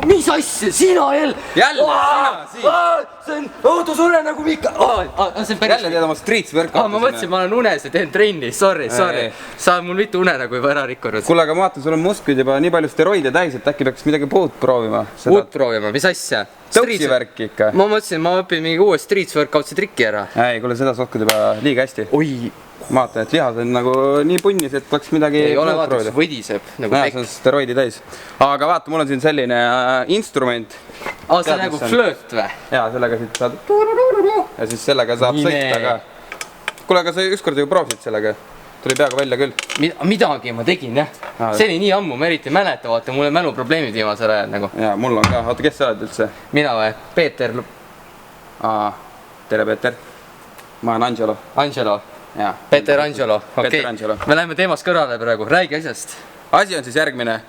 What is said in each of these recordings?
Mis asja, sina jälle? Jälle sina siin. See on autosure nagu Mika. See on päris. Jälle teed oma streets workout'i. Ma mõtlesin, ma olen unes ja teen trenni. Sorry. Sa on mul mitu unenägu juba ära rikkunud. Kuule, aga ma vaatan, sul on musklid juba nii palju steroide täis, et äkki peaks midagi puud proovima. Uut proovima, mis asja? Tõuksi värki ikka. Ma mõtlesin, ma õpin mingi uue streets workout'i trikki ära. Ei, kuule, seda sa oskad juba liiga hästi. Oi. Ma vaatan, et lihas on nagu nii punnis, et peaks midagi ei ole vaata, kus võdiseb nagu näe, see on steroidi täis. Aga vaata, mul on siin selline instrument. See on nagu flööt või? Jaa, sellega siit saad ja siis sellega saab sõita ka. Kuule, aga sa ükskord ju proovisid sellega. Tuli peaga välja küll. Midagi ma tegin, jah. See oli nii ammu, ma eriti mäleta, vaata, mul on mäluprobleemid viimasel ajal nagu. Jaa, mul on ka. Oota, kes sa oled üldse? Mina või? Peeter. Tere, Peeter. Ma olen Angelo. Angelo. Peeter Angelo, okei. Me läheme teemast kõrvale praegu, räägi asjast. Asi on siis järgmine.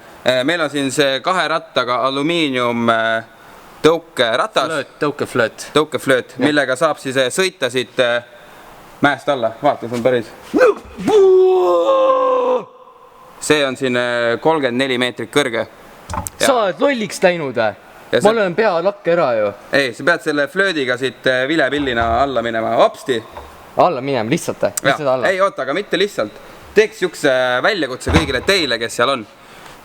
Meil on siin see 2 rattaga alumiinium tõukeratas. Tõukeflööt, millega saab siis sõita siit mäest alla. Vaata, see on päris. See on siin 34 meetrit kõrge. Sa oled lolliks läinud või? Ma olen pea lakke ära ju. Ei, sa pead selle flöödiga siit vilepillina alla minema. Hopsti! Alla minema, lihtsalt või? Ei, oota, aga mitte lihtsalt. Teeks siukse väljakutse kõigile teile, kes seal on.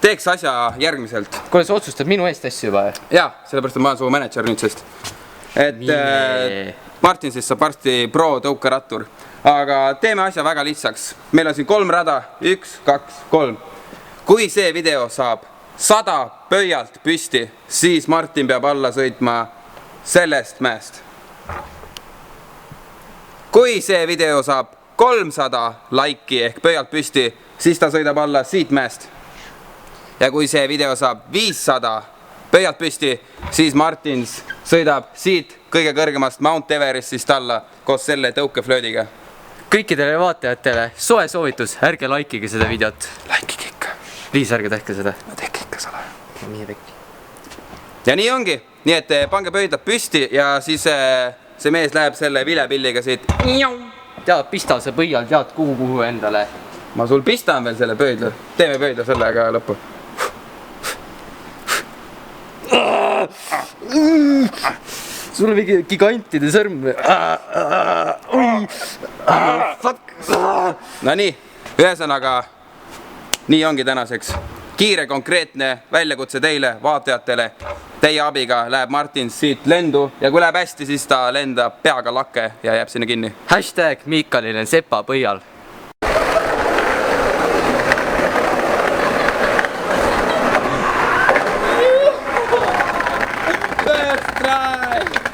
Teeks asja järgmiselt. Kuule, sa otsustad minu eest asju juba? Jaa, sellepärast ma olen su manager nüüd sest. Et Martin siis saab varsti pro tõukerattur. Aga teeme asja väga lihtsaks. Meil on siin 3 rada. 1, 2, 3. Kui see video saab 100 pöialt püsti, siis Martin peab alla sõitma sellest mäest. Kui see video saab 300 laiki ehk pöialt püsti, siis ta sõidab alla siit mäest. Ja kui see video saab 500 pöialt püsti, siis Martin sõidab siit kõige kõrgemast Mount Everestist alla koos selle tõukeflöödiga. Kõikidele vaatajatele soe soovitus, ärge laikige seda videot. Laikige ikka. Liis, ärge tehke seda. No tehke ikka sala. Nii tehke. Ja nii ongi. Nii et pange pöidlad püsti ja siis see mees läheb selle vilepilliga siit. Tead, pista see põial, tead kuhu endale. Ma sul pistan veel selle pöidla. Teeme pöidla sellega lõppu. Sul on mingi gigantide sõrm. No nii, ühesõnaga, nii ongi tänaseks. Kiire, konkreetne väljakutse teile, vaatajatele. Teie abiga läheb Martin siit lendu ja kui läheb hästi, siis ta lendab peaga lakke ja jääb sinna kinni. #Mikalil on sepa põial. First try!